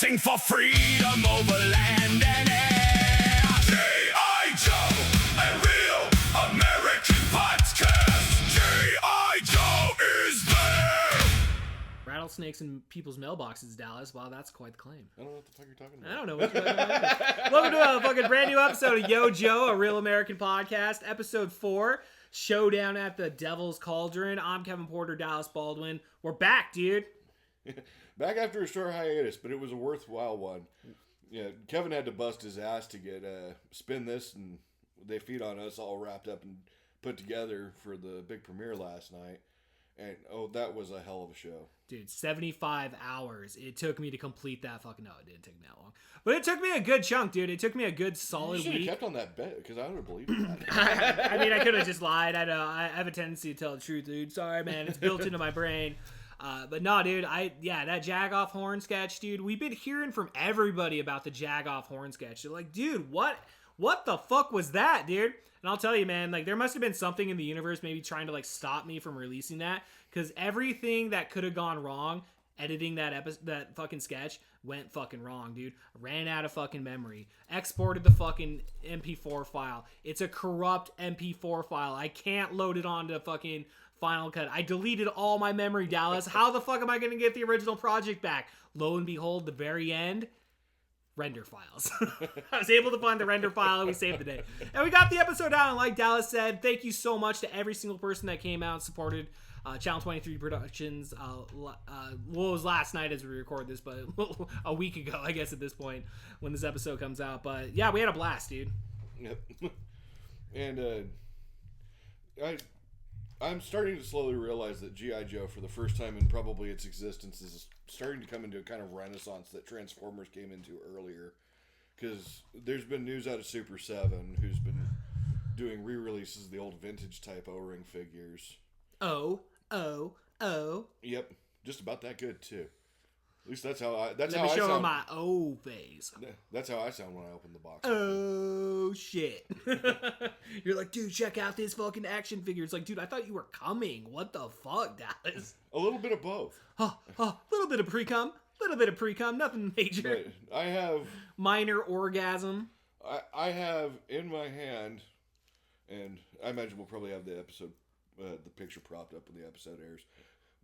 Fighting for freedom over land and air. G.I. Joe, a real American podcast. G.I. Joe is there. Rattlesnakes in people's mailboxes, Dallas. Wow, that's quite the claim. I don't know what the fuck you're talking about. I don't know what you're talking about. Welcome to a fucking brand new episode of Yo Joe, a real American podcast, episode 4, Showdown at the Devils Cauldron. I'm Kevin Porter, Dallas Baldwin. We're back, dude. Back after a short hiatus, but it was a worthwhile one. Yeah, Kevin had to bust his ass to get spin this, and they feed on us all wrapped up and put together for the big premiere last night. And oh, that was a hell of a show. Dude, 75 hours. It took me to complete that fucking... No, it didn't take me that long. But it took me a good chunk, dude. It took me a good solid You should have week. kept on that bet, because I would have believed that. I mean, I could have just lied. I know. I have a tendency to tell the truth, dude. Sorry, man. It's built into my brain. But no, dude, that Jagoff horn sketch, dude, we've been hearing from everybody about the Jagoff horn sketch. They're like, dude, what the fuck was that, dude? And I'll tell you, man, like, there must have been something in the universe maybe trying to, like, stop me from releasing that, because everything that could have gone wrong editing that fucking sketch went fucking wrong, dude. Ran out of fucking memory. Exported the fucking MP4 file. It's a corrupt MP4 file. I can't load it onto fucking Final Cut. I deleted all my memory, Dallas. How the fuck am I going to get the original project back? Lo and behold, the very end, render files. I was able to find the render file and we saved the day. And we got the episode out, and like Dallas said, thank you so much to every single person that came out and supported Channel 23 Productions. Well, it was last night as we record this, but a week ago, I guess, at this point, when this episode comes out. But yeah, we had a blast, dude. Yep. And I'm starting to slowly realize that G.I. Joe, for the first time in probably its existence, is starting to come into a kind of renaissance that Transformers came into earlier. Because there's been news out of Super 7, who's been doing re-releases of the old vintage type O-ring figures. Oh. Yep, just about that good too. At least that's how I. Let me show her my O face. That's how I sound when I open the box. Oh shit! You're like, dude, check out this fucking action figure. It's like, dude, I thought you were coming. What the fuck, Dallas? A little bit of both. Little bit of pre-cum, nothing major. But I have minor orgasm. I have in my hand, and I imagine we'll probably have the episode, the picture propped up when the episode airs.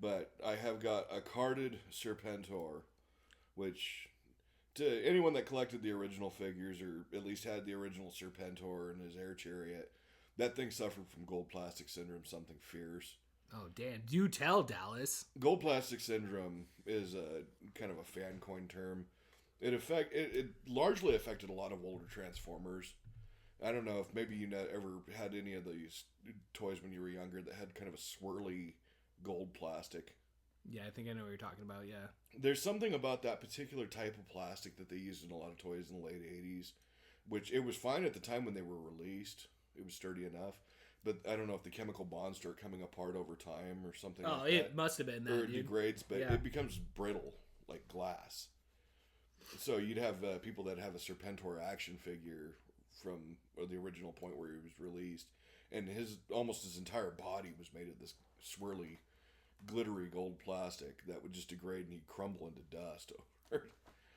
But I have got a carded Serpentor, which, to anyone that collected the original figures, or at least had the original Serpentor and his air chariot, that thing suffered from gold plastic syndrome, something fierce. Oh, damn. Do tell, Dallas. Gold plastic syndrome is a kind of a fan coin term. It largely affected a lot of older Transformers. I don't know if maybe you ever had any of these toys when you were younger that had kind of a swirly gold plastic. Yeah, I think I know what you're talking about, yeah. There's something about that particular type of plastic that they used in a lot of toys in the late 80s, which it was fine at the time when they were released. It was sturdy enough. But I don't know if the chemical bonds start coming apart over time or something like that. Oh, it must have been that, or it degrades, but it becomes brittle, like glass. So you'd have people that have a Serpentor action figure from the original point where he was released, and almost his entire body was made of this swirly, glittery gold plastic that would just degrade and he'd crumble into dust.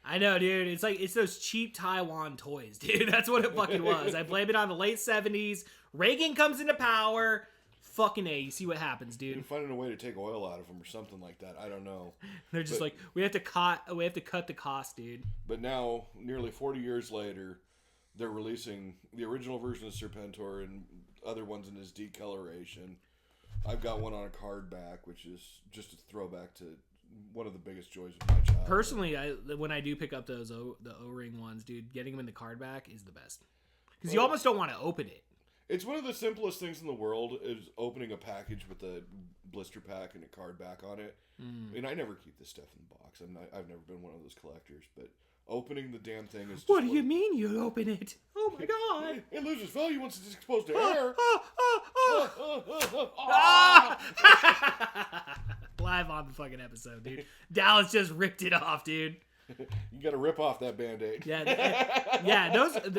I know, dude. It's those cheap Taiwan toys, dude. That's what it fucking was. I blame it on the late 70s. Reagan comes into power. Fucking A. You see what happens, dude. And finding a way to take oil out of them or something like that. I don't know. They're just like, we have to cut the cost, dude. But now, nearly 40 years later, they're releasing the original version of Serpentor and other ones in his decoloration. I've got one on a card back, which is just a throwback to one of the biggest joys of my childhood. Personally, when I do pick up the O-ring ones, dude, getting them in the card back is the best. Because you almost don't want to open it. It's one of the simplest things in the world is opening a package with a blister pack and a card back on it. And I never keep this stuff in the box. I've never been one of those collectors, but opening the damn thing is just... What do you mean you open it? Oh my god! It loses value once it's exposed to air. Live on the fucking episode, dude. Dallas just ripped it off, dude. You gotta rip off that Band-Aid. Yeah.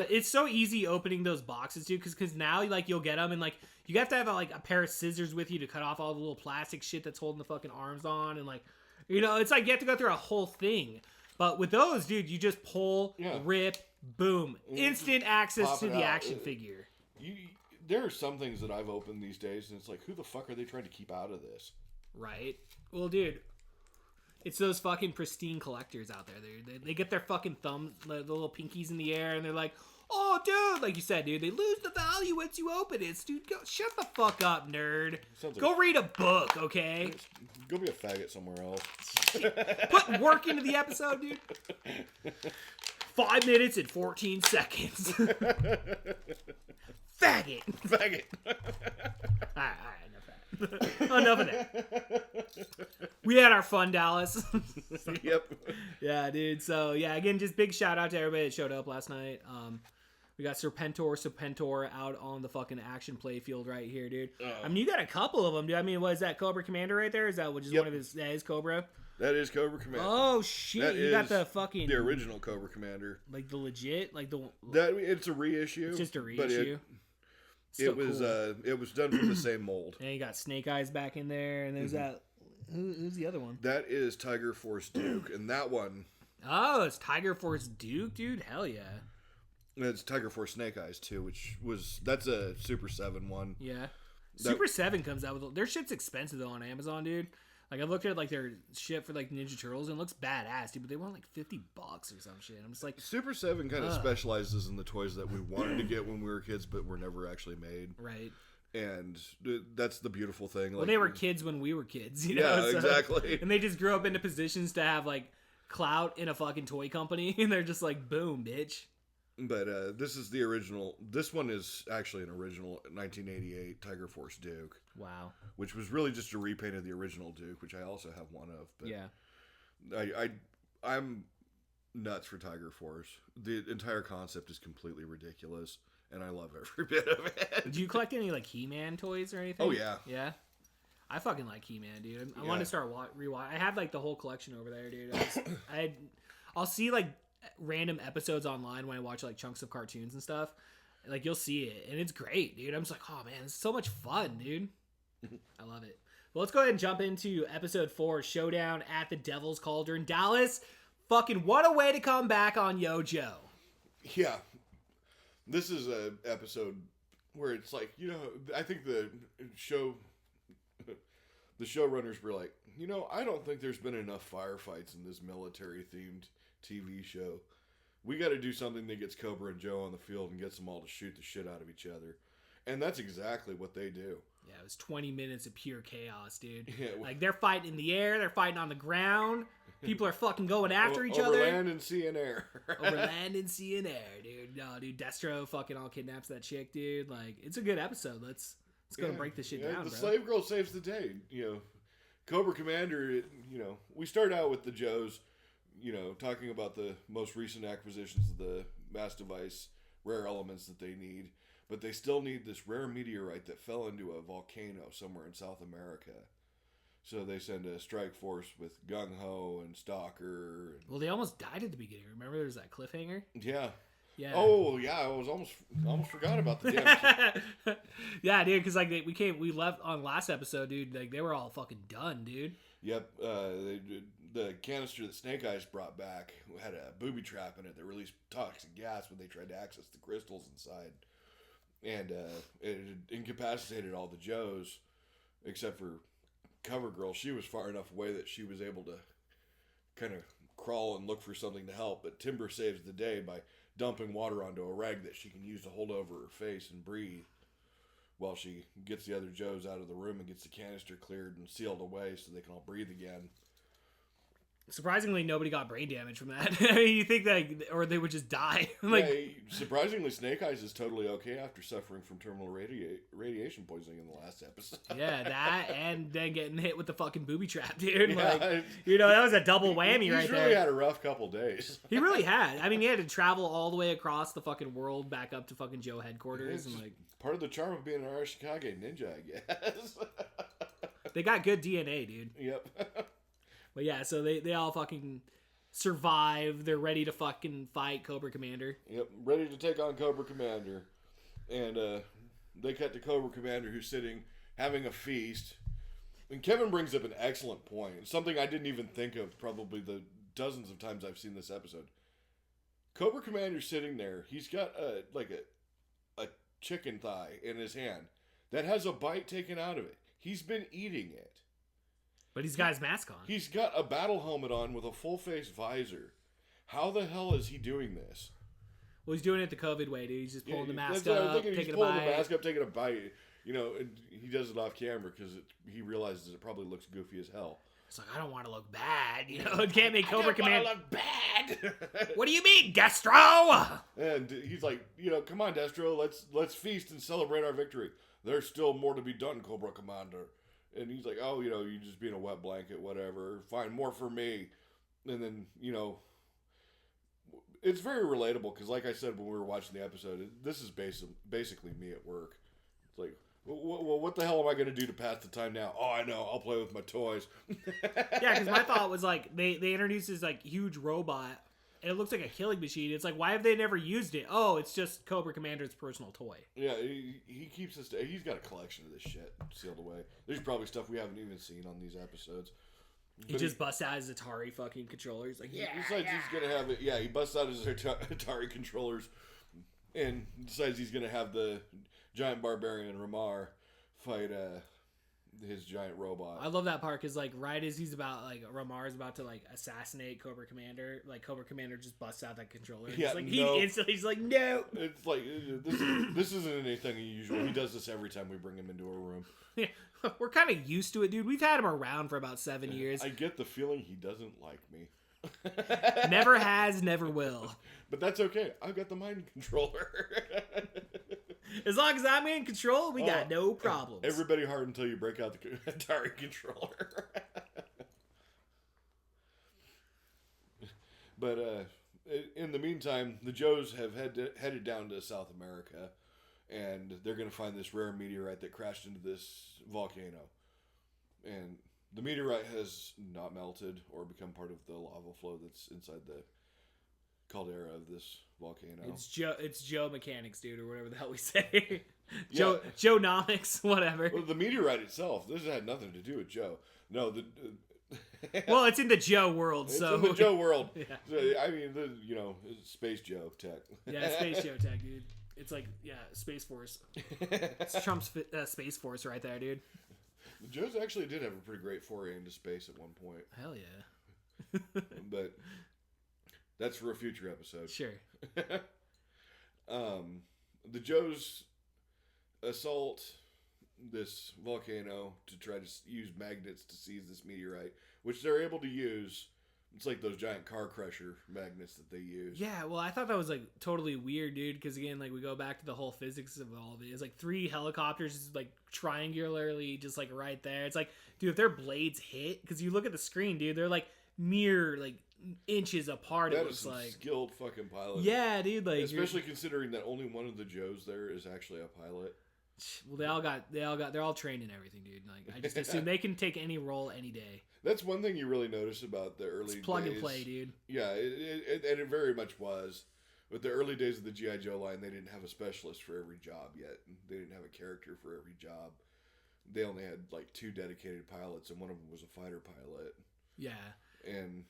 It's so easy opening those boxes, dude, because now, like, you'll get them, and, like, you have to have, like, a pair of scissors with you to cut off all the little plastic shit that's holding the fucking arms on, and, like, you know, it's like you have to go through a whole thing. But with those, dude, you just pull, rip, boom, instant access pop to it the out. action figure. There are some things that I've opened these days, and it's like, who the fuck are they trying to keep out of this? Right. Well, dude, it's those fucking pristine collectors out there. They get their fucking thumbs, the little pinkies in the air, and they're like, oh, dude, like you said, dude, they lose the value once you open it. Dude, go shut the fuck up, nerd. Go read a book, okay? Go be a faggot somewhere else. Put work into the episode, dude. 5 minutes and 14 seconds. Faggot. Faggot. All right, enough of that. We had our fun, Dallas. Yep. Yeah, dude. So, yeah, again, just big shout out to everybody that showed up last night. We got Serpentor out on the fucking action play field right here, dude. I mean, you got a couple of them, dude. I mean, what is that, Cobra Commander right there? Is that one of his? That is Cobra? That is Cobra Commander. Oh, shit. You got the fucking... The original Cobra Commander. Like the legit? Like the... It's a reissue. It's just a reissue. It was done from the same mold. And you got Snake Eyes back in there, and there's that... Who's the other one? That is Tiger Force Duke, and that one... Oh, it's Tiger Force Duke, dude? Hell yeah. It's Tiger Force Snake Eyes, too, that's a Super 7 one. Yeah. Super 7 comes out with... Their shit's expensive, though, on Amazon, dude. Like, I looked at, like, their shit for, like, Ninja Turtles, and it looks badass, dude, but they want, like, $50 or some shit. I'm just like... Super 7 kind of specializes in the toys that we wanted to get when we were kids, but were never actually made. Right. And that's the beautiful thing. Well, they were kids when we were kids, you know? Yeah, exactly. And they just grew up into positions to have, like, clout in a fucking toy company, and they're just like, boom, bitch. But this is the original. This one is actually an original 1988 Tiger Force Duke. Wow. Which was really just a repaint of the original Duke, which I also have one of. But yeah. I'm nuts for Tiger Force. The entire concept is completely ridiculous, and I love every bit of it. Do you collect any, like, He-Man toys or anything? Oh, yeah. Yeah? I fucking like He-Man, dude. I want to start rewatch. I have, like, the whole collection over there, dude. I'll see, like, random episodes online when I watch, like, chunks of cartoons and stuff. Like, you'll see it, and it's great, dude. I'm just like, oh, man, it's so much fun, dude. I love it. Well, let's go ahead and jump into episode 4, Showdown at the Devil's Cauldron. Dallas, fucking what a way to come back on Yo-Joe. Yeah. This is a episode where it's like, you know, I think the showrunners were like, you know, I don't think there's been enough firefights in this military-themed TV show. We got to do something that gets Cobra and Joe on the field and gets them all to shoot the shit out of each other. And that's exactly what they do. Yeah, it was 20 minutes of pure chaos, dude. Yeah, like, they're fighting in the air, they're fighting on the ground. People are fucking going after each over other. Over land and sea and air. Over land and sea and air, dude. No, dude, Destro fucking all kidnaps that chick, dude. Like, it's a good episode. Let's go break this shit down, the bro. slave girl saves the day. You know, Cobra Commander, you know, we start out with the Joes, you know, talking about the most recent acquisitions of the mass device, rare elements that they need. But they still need this rare meteorite that fell into a volcano somewhere in South America. So they send a strike force with Gung Ho and Stalker. Well, they almost died at the beginning. Remember, there was that cliffhanger. Yeah. Yeah. Oh yeah, I was almost forgot about the damn. Yeah, dude. Because like we left on last episode, dude. Like they were all fucking done, dude. Yep. The canister that Snake Eyes brought back had a booby trap in it that released toxic gas when they tried to access the crystals inside, and it incapacitated all the Joes, except for Cover Girl. She was far enough away that she was able to kind of crawl and look for something to help, but Timber saves the day by dumping water onto a rag that she can use to hold over her face and breathe while she gets the other Joes out of the room and gets the canister cleared and sealed away so they can all breathe again. Surprisingly, nobody got brain damage from that. I mean, you think that, or they would just die. Like, yeah, surprisingly, Snake Eyes is totally okay after suffering from terminal radiation poisoning in the last episode. Yeah, that and then getting hit with the fucking booby trap, dude. Yeah, like, you know, that was a double whammy right there. He's really had a rough couple days. He really had. I mean, he had to travel all the way across the fucking world back up to fucking Joe headquarters. It's and like part of the charm of being an Arashikage ninja, I guess. They got good DNA, dude. Yep. But yeah, so they all fucking survive. They're ready to fucking fight Cobra Commander. Yep, ready to take on Cobra Commander. And they cut to Cobra Commander, who's sitting, having a feast. And Kevin brings up an excellent point. Something I didn't even think of probably the dozens of times I've seen this episode. Cobra Commander's sitting there. He's got a chicken thigh in his hand that has a bite taken out of it. He's been eating it. But he's got his mask on. He's got a battle helmet on with a full face visor. How the hell is he doing this? Well, he's doing it the COVID way, dude. He's just pulling the mask that's what I'm up, thinking. taking He's a pulling bite. the mask up, taking a bite. You know, and he does it off camera because he realizes it probably looks goofy as hell. It's like, I don't want to look bad. You know, it can't make Cobra I Commander look bad. What do you mean, Destro? And he's like, come on, Destro, let's feast and celebrate our victory. There's still more to be done, Cobra Commander. And he's like, oh, you're just being a wet blanket, whatever. Fine, more for me. And then, it's very relatable because, like I said when we were watching the episode, this is basically me at work. It's like, well, what the hell am I going to do to pass the time now? Oh, I know. I'll play with my toys. Yeah, because my thought was like, they introduced this like huge robot, and it looks like a killing machine. It's like, why have they never used it? Oh, it's just Cobra Commander's personal toy. Yeah, he keeps this. He's got a collection of this shit sealed away. There's probably stuff we haven't even seen on these episodes. He just busts out his Atari fucking controller. He's like, He decides he's gonna have it. Yeah, he busts out his Atari controllers, and decides he's gonna have the giant barbarian Ramar fight his giant robot. I love that part because like right as he's about like Ramar's about to like assassinate Cobra Commander, like Cobra Commander just busts out that controller. Yeah, He's like no. It's like this isn't anything unusual. He does this every time we bring him into a room. Yeah, we're kind of used to it, dude. We've had him around for about 7 years. I get the feeling he doesn't like me. Never has, never will. But that's okay. I've got the mind controller. As long as I'm in control, we got no problems. Everybody hard until you break out the Atari controller. But in the meantime, the Joes have headed down to South America, and they're going to find this rare meteorite that crashed into this volcano. And the meteorite has not melted or become part of the lava flow that's inside the caldera of this volcano. It's Joe Mechanics, dude, or whatever the hell we say. Joe Nomics, whatever. Well, the meteorite itself, this had nothing to do with Joe. No, well, it's in the Joe world, it's so in the Joe world. Yeah. So, I mean, it's Space Joe tech. Yeah, Space Joe tech, dude. It's like, Space Force. It's Trump's Space Force right there, dude. The Joes actually did have a pretty great foray into space at one point. Hell yeah. But that's for a future episode. Sure. The Joes assault this volcano to try to use magnets to seize this meteorite, which they're able to use. It's like those giant car crusher magnets that they use. Yeah, well, I thought that was like totally weird, dude. Because again, like we go back to the whole physics of all of it. It's like 3 helicopters, just like triangularly, just like right there. It's like, dude, if their blades hit, because you look at the screen, dude, they're like mere like inches apart. That it is looks some like skilled fucking pilot. Yeah, dude. Like, especially considering that only one of the Joes there is actually a pilot. Well, they're all trained in everything, dude. Like, I just assume they can take any role any day. That's one thing you really notice about the early It's plug days. and play, dude. Yeah, and it very much was. With the early days of the G.I. Joe line, they didn't have a specialist for every job yet. They didn't have a character for every job. They only had like 2 dedicated pilots, and one of them was a fighter pilot. Yeah. And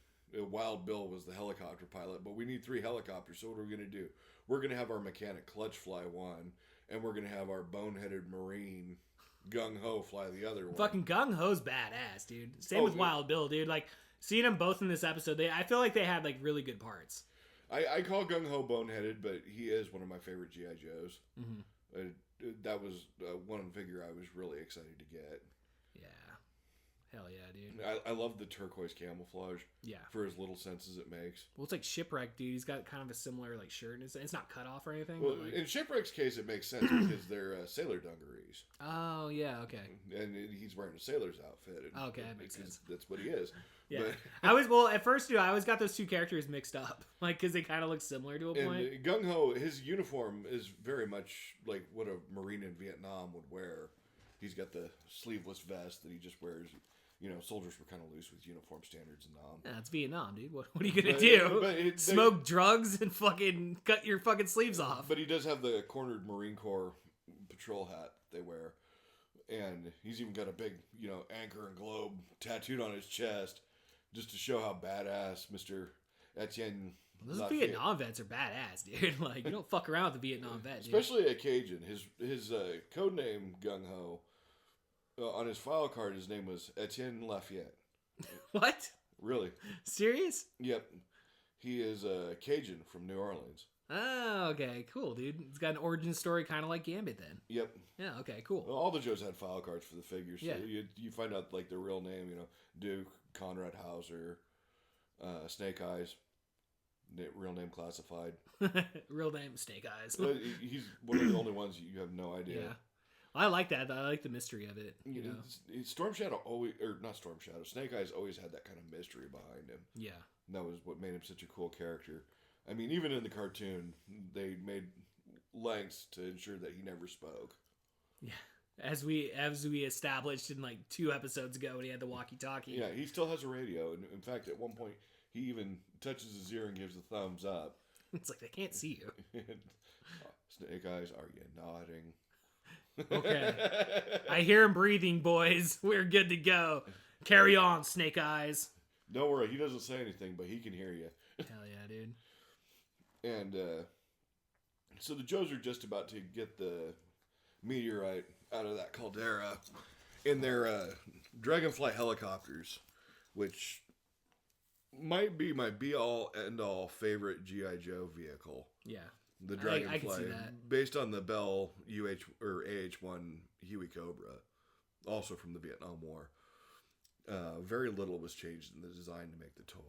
Wild Bill was the helicopter pilot, but we need 3 helicopters, so what are we going to do? We're going to have our mechanic Clutch fly one, and we're going to have our boneheaded Marine Gung Ho fly the other one. Fucking Gung Ho's badass, dude. Same with Wild Bill, dude. Like, seeing them both in this episode, I feel like they had like really good parts. I call Gung Ho boneheaded, but he is one of my favorite G.I. Joes. Mm-hmm. That was one figure I was really excited to get. Yeah. Hell yeah, dude. I love the turquoise camouflage. Yeah. For as little sense as it makes. Well, it's like Shipwreck, dude. He's got kind of a similar like shirt. It's not cut off or anything. Well, but, like... in Shipwreck's case, it makes sense because they're sailor dungarees. Oh yeah, okay. And he's wearing a sailor's outfit. Okay, that makes sense. That's what he is. Yeah. But, at first, dude, I always got those 2 characters mixed up, like because they kind of look similar to a point. And Gung Ho, his uniform is very much like what a Marine in Vietnam would wear. He's got the sleeveless vest that he just wears. You know, soldiers were kind of loose with uniform standards in Nam. Yeah, it's Vietnam, dude. What are you gonna do? Smoke drugs and fucking cut your fucking sleeves off. But he does have the cornered Marine Corps patrol hat they wear, and he's even got a big, anchor and globe tattooed on his chest. just to show how badass Mr. Etienne. Those Lafayette- Vietnam vets are badass, dude. Like, you don't fuck around with the Vietnam vet, dude. Especially a Cajun. His code name, Gung Ho, on his file card, his name was Etienne Lafayette. What? Really? Serious? Yep. He is a Cajun from New Orleans. Oh, okay. Cool, dude. It's got an origin story kind of like Gambit then. Yep. Yeah, okay, cool. Well, all the Joes had file cards for the figures. Yeah. So you find out, like, their real name, Duke, Conrad Hauser, Snake Eyes, real name classified. Real name, Snake Eyes. He's one of the only ones you have no idea. Yeah. I like that. I like the mystery of it. You know? Storm Shadow always, or not Storm Shadow, Snake Eyes always had that kind of mystery behind him. Yeah. And that was what made him such a cool character. I mean, even in the cartoon, they made lengths to ensure that he never spoke. Yeah. As we established in like 2 episodes ago when he had the walkie-talkie. Yeah, he still has a radio. And in fact, at one point, he even touches his ear and gives a thumbs up. It's like, they can't see you. Snake Eyes, are you nodding? Okay. I hear him breathing, boys. We're good to go. Carry on, Snake Eyes. Don't worry, he doesn't say anything, but he can hear you. Hell yeah, dude. And so the Joes are just about to get the meteorite out of that caldera in their Dragonfly helicopters, which might be my be-all, end-all favorite G.I. Joe vehicle. Yeah. The Dragonfly, I can see that. based on the Bell AH-1 Huey Cobra, also from the Vietnam War. Very little was changed in the design to make the toy.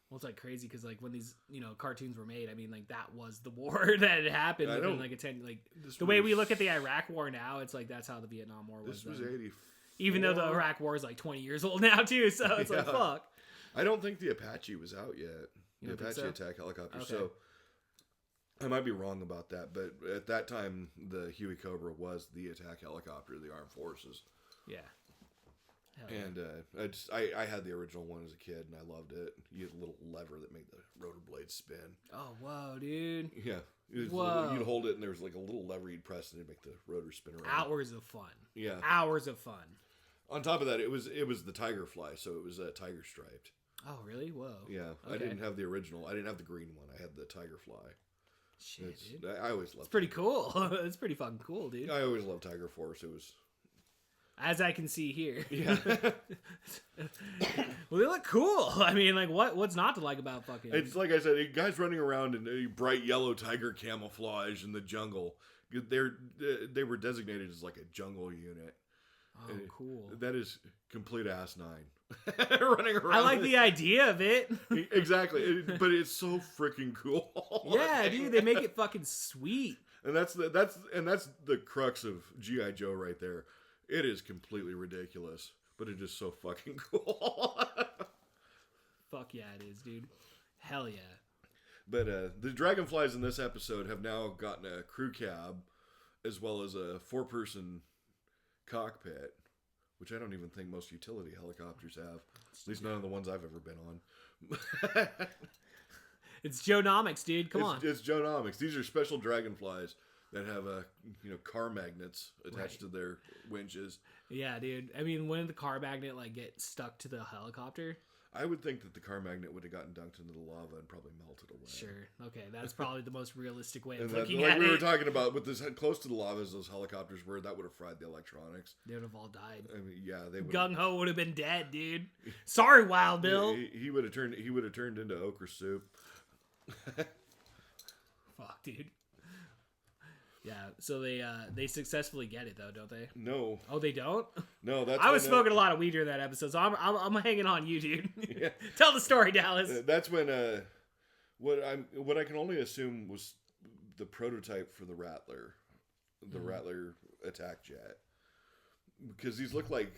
Well, it's like crazy because like when these cartoons were made, I mean like that was the war that had happened. I within, don't- like a 10 like This the way was- we look at the Iraq War now, it's like that's how the Vietnam War was. This was then. 84. Even though the Iraq War is like 20 years old now too, so it's like Yeah. fuck. I don't think the Apache was out yet. You The don't think Apache so? attack helicopter. Okay. So I might be wrong about that, but at that time, the Huey Cobra was the attack helicopter of the armed forces. Yeah. Hell yeah. And I had the original one as a kid, and I loved it. You had a little lever that made the rotor blades spin. Oh whoa, dude! Yeah. Whoa. You'd hold it, and there was like a little lever you'd press, and it'd make the rotor spin around. Hours of fun. Yeah. Hours of fun. On top of that, it was the Tiger Fly, so it was tiger striped. Oh really? Whoa. Yeah. I Okay. didn't have the original. I didn't have the green one. I had the Tiger Fly. Shit, dude. I always loved. It's pretty cool. It's pretty fucking cool, dude. I always loved Tiger Force. It was. As I can see here. Yeah. Well, they look cool. I mean, like, what's not to like about fucking... It's like I said, guys running around in a bright yellow tiger camouflage in the jungle. They were designated as like a jungle unit. Oh, cool. That is complete asinine. Running around. I like the idea of it. Exactly, but it's so freaking cool. Yeah, dude, they make it fucking sweet. And that's the crux of G.I. Joe right there. It is completely ridiculous, but it is so fucking cool. Fuck yeah, it is, dude. Hell yeah. But the Dragonflies in this episode have now gotten a crew cab, as well as a 4-person cockpit, which I don't even think most utility helicopters have. At least none of the ones I've ever been on. It's Joe-nomics, dude. Come on. It's Joe-nomics. These are special Dragonflies that have car magnets attached to their winches. Yeah, dude. I mean, when did the car magnet like get stuck to the helicopter? I would think that the car magnet would have gotten dunked into the lava and probably melted away. Sure. Okay, that's probably the most realistic way of And that, looking like at we were it. talking about, with this close to the lava as those helicopters were, that would have fried the electronics. They would have all died. I mean, yeah, they would. Gung Ho would have been dead, dude. Sorry, Wild Bill. He would have turned into okra soup. Fuck, dude. Yeah, so they successfully get it though, don't they? No, Oh, they don't. no, that's I was when, smoking a lot of weed during that episode, so I'm hanging on you, dude. Yeah. Tell the story, Dallas. That's when what I can only assume was the prototype for the Rattler, Rattler attack jet, because these look like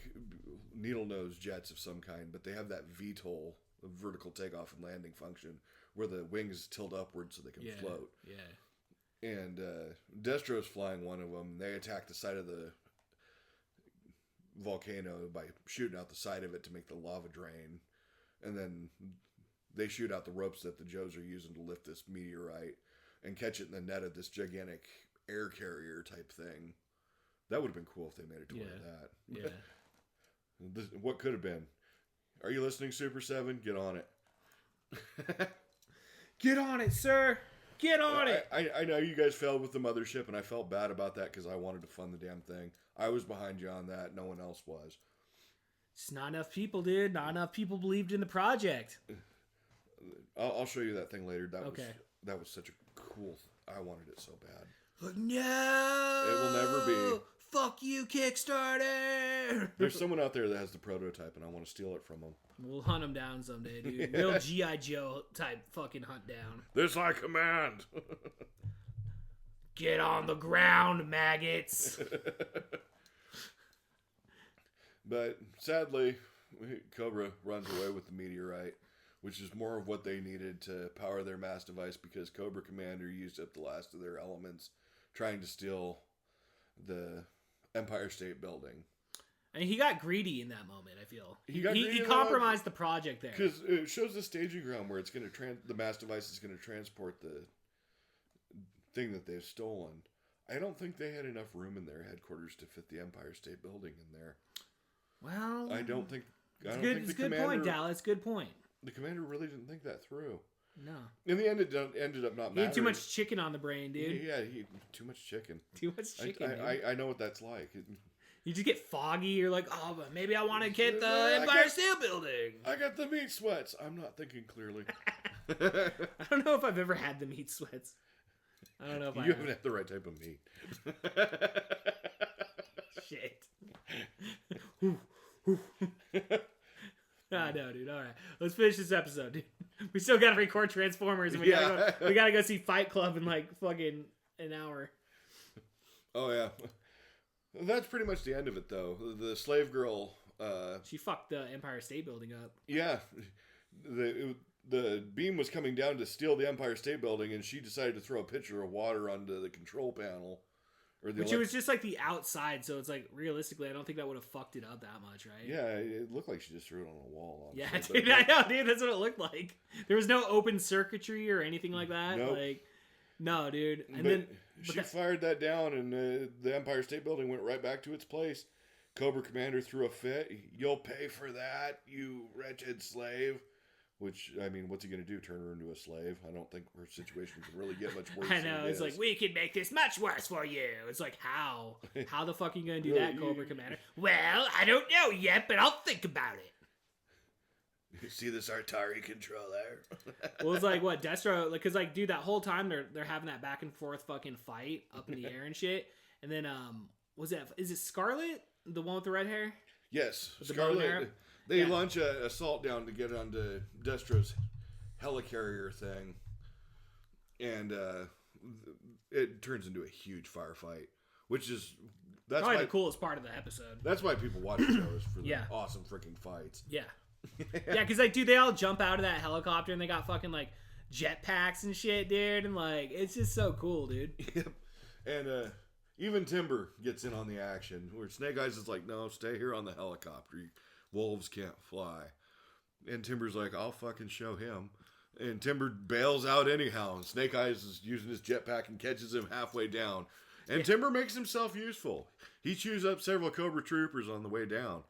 needle nose jets of some kind, but they have that VTOL, vertical takeoff and landing function, where the wings tilt upward so they can float. Yeah. And Destro's flying one of them. They attack the side of the volcano by shooting out the side of it to make the lava drain. And then they shoot out the ropes that the Joes are using to lift this meteorite and catch it in the net of this gigantic air carrier type thing. That would have been cool if they made a toy of that. Yeah. What could have been? Are you listening, Super 7? Get on it. Get on it, sir. Get on it. I know you guys failed with the mothership, and I felt bad about that because I wanted to fund the damn thing. I was behind you on that. No one else was. It's not enough people, dude. Not enough people believed in the project. I'll show you that thing later. Okay. That was such a cool... I wanted it so bad. But no! It will never be. Fuck you, Kickstarter! There's someone out there that has the prototype, and I want to steal it from them. We'll hunt him down someday, dude. Real G.I. Joe type fucking hunt down. This I command. Get on the ground, maggots! But sadly, Cobra runs away with the meteorite, which is more of what they needed to power their mass device because Cobra Commander used up the last of their elements trying to steal the Empire State Building. And he got greedy in that moment, I feel. He compromised the project there. Because it shows the staging ground where it's going to the mass device is going to transport the thing that they've stolen. I don't think they had enough room in their headquarters to fit the Empire State Building in there. Well, I don't think. It's a good point, Dallas. Good point. The commander really didn't think that through. No. In the end, it ended up not mattering. He had too much chicken on the brain, dude. Yeah, too much chicken. Too much chicken. I know what that's like. You just get foggy. You're like, oh, but maybe I want to get the Empire State Building. I got the meat sweats. I'm not thinking clearly. I don't know if I've ever had the meat sweats. I don't know if you haven't had the right type of meat. Shit. No, dude. All right, let's finish this episode, dude. We still gotta record Transformers, and we gotta go see Fight Club in like fucking an hour. Oh yeah, that's pretty much the end of it, though. The slave girl. She fucked the Empire State Building up. Yeah, the beam was coming down to steal the Empire State Building, and she decided to throw a pitcher of water onto the control panel. Which it was just like the outside, so it's like realistically, I don't think that would have fucked it up that much, right? Yeah, it looked like she just threw it on a wall. Honestly. Yeah, dude, I know, dude. That's what it looked like. There was no open circuitry or anything like that. Nope. Like, no, dude. And but then she fired that down, and the Empire State Building went right back to its place. Cobra Commander threw a fit. You'll pay for that, you wretched slave. Which, I mean, what's he going to do? Turn her into a slave? I don't think her situation could really get much worse. I know. It's like, we can make this much worse for you. It's like, how? How the fuck are you going to do that, Cobra Commander? Well, I don't know yet, but I'll think about it. You see this Artari controller? Well, it's like, what, Destro? Because, like, dude, that whole time they're having that back and forth fucking fight up in the air and shit. And then, is it Scarlet? The one with the red hair? Yes. With the Scarlet. They launch an assault down to get onto Destro's helicarrier thing, and it turns into a huge firefight, which is probably the coolest part of the episode. That's why people watch shows for the awesome freaking fights. Yeah, yeah, because like, dude, they all jump out of that helicopter and they got fucking like jetpacks and shit, dude, and like it's just so cool, dude. Yep, and even Timber gets in on the action, where Snake Eyes is like, "No, stay here on the helicopter. Wolves can't fly." And Timber's like, "I'll fucking show him." And Timber bails out anyhow. And Snake Eyes is using his jetpack and catches him halfway down. And Timber makes himself useful. He chews up several Cobra Troopers on the way down.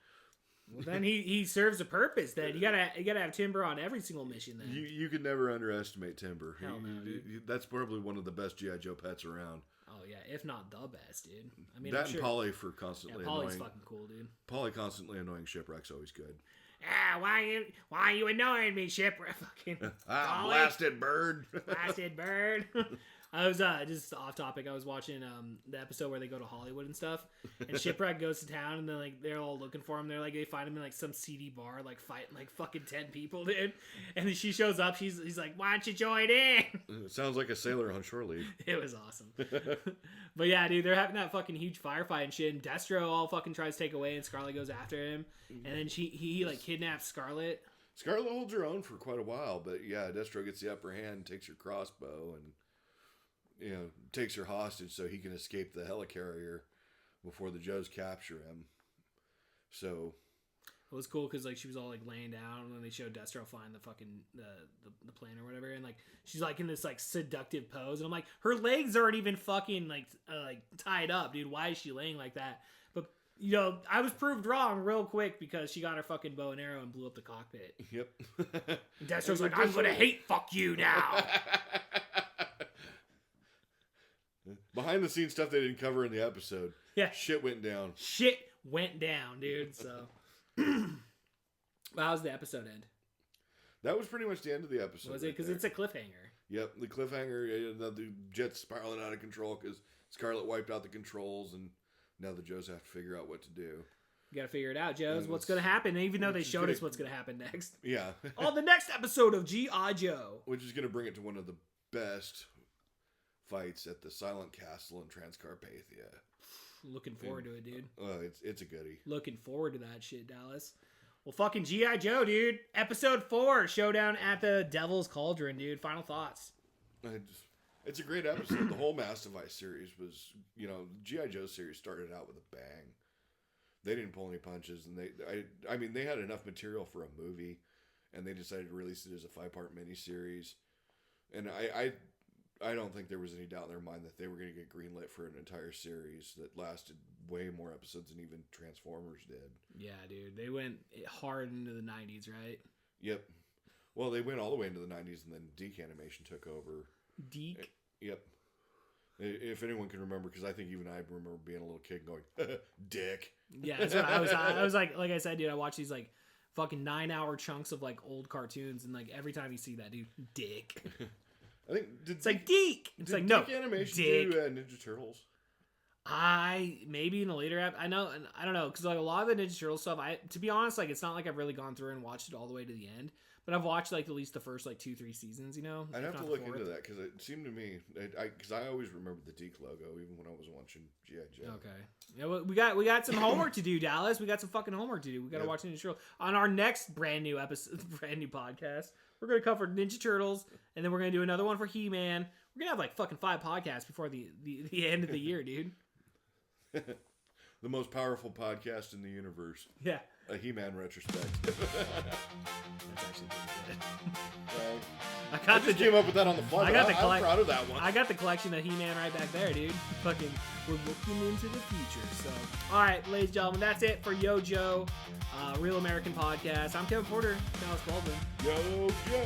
Well, then he serves a purpose. Then you gotta have Timber on every single mission. Then you can never underestimate Timber. Hell no, dude. That's probably one of the best G.I. Joe pets around. Oh yeah, if not the best, dude. I mean, that and Polly for constantly annoying. Polly's fucking cool, dude. Polly constantly annoying Shipwreck's always good. Ah, why are you annoying me, Shipwreck? Fucking blasted bird. Blasted bird. I was just off topic. I was watching the episode where they go to Hollywood and stuff, and Shipwreck goes to town, and then like they're all looking for him. They're like they find him in like some seedy bar, like fighting like fucking 10 people, dude. And then she shows up. He's like, "Why don't you join in?" It sounds like a sailor on shore leave. It was awesome. But yeah, dude, they're having that fucking huge firefight and shit. And Destro all fucking tries to take away, and Scarlet goes after him, and then he like kidnaps Scarlet. Scarlet holds her own for quite a while, but yeah, Destro gets the upper hand, takes her crossbow, and takes her hostage so he can escape the helicarrier before the Joes capture him. So it was cool because like she was all like laying down, and then they showed Destro flying the fucking the plane or whatever, and like she's like in this like seductive pose, and I'm like, her legs aren't even fucking like tied up, dude. Why is she laying like that? You know, I was proved wrong real quick because she got her fucking bow and arrow and blew up the cockpit. Yep. And Destro's like, I'm gonna hate fuck you now. Behind the scenes stuff they didn't cover in the episode. Yeah. Shit went down. Shit went down, dude. So, how's the episode end? That was pretty much the end of the episode. Was it? Because it's a cliffhanger. Yep, the cliffhanger. The jet's spiraling out of control because Scarlet wiped out the controls, and now the Joes have to figure out what to do. You gotta figure it out, Joes. What's gonna happen? Even though they showed us what's gonna happen next. Yeah. On the next episode of G.I. Joe. Which is gonna bring it to one of the best fights at the Silent Castle in Transcarpathia. Looking forward to it, dude. It's a goodie. Looking forward to that shit, Dallas. Well, fucking G.I. Joe, dude. Episode 4, Showdown at the Devil's Cauldron, dude. Final thoughts. It's a great episode. The whole Mastivice series was, G.I. Joe series started out with a bang. They didn't pull any punches, and they had enough material for a movie, and they decided to release it as a 5-part miniseries. And I don't think there was any doubt in their mind that they were going to get greenlit for an entire series that lasted way more episodes than even Transformers did. Yeah, dude. They went hard into the 90s, right? Yep. Well, they went all the way into the 90s, and then Deke Animation took over. Deke? Yep. If anyone can remember, because I think even I remember being a little kid going, Dick. Yeah, that's what I was. I was like I said, dude, I watch these like fucking 9-hour chunks of like old cartoons, and like every time you see that, dude, Dick. I think it's like Deke. It's like no, Deke Animation Dick. do Ninja Turtles. Maybe in a later app. I don't know, because like a lot of the Ninja Turtle stuff. To be honest, like it's not like I've really gone through and watched it all the way to the end. But I've watched like at least the first like 2-3 seasons. I'd have to look into that because it seemed to me because I always remember the Deke logo even when I was watching G.I. Joe. Okay. Yeah, well, we got some homework to do, Dallas. We got some fucking homework to do. We got to watch Ninja Turtles on our next brand new podcast. We're gonna cover Ninja Turtles, and then we're gonna do another one for He-Man. We're gonna have like fucking 5 podcasts before the end of the year, dude. The most powerful podcast in the universe. Yeah. A He-Man retrospect. That's actually pretty good. I just came up with that on the fly. I'm proud of that one. I got the collection of He-Man right back there, dude. Fucking, we're looking into the future. So, all right, ladies and gentlemen, that's it for Yo Joe, Real American Podcast. I'm Kevin Porter, Dallas Baldwin. Yo Joe.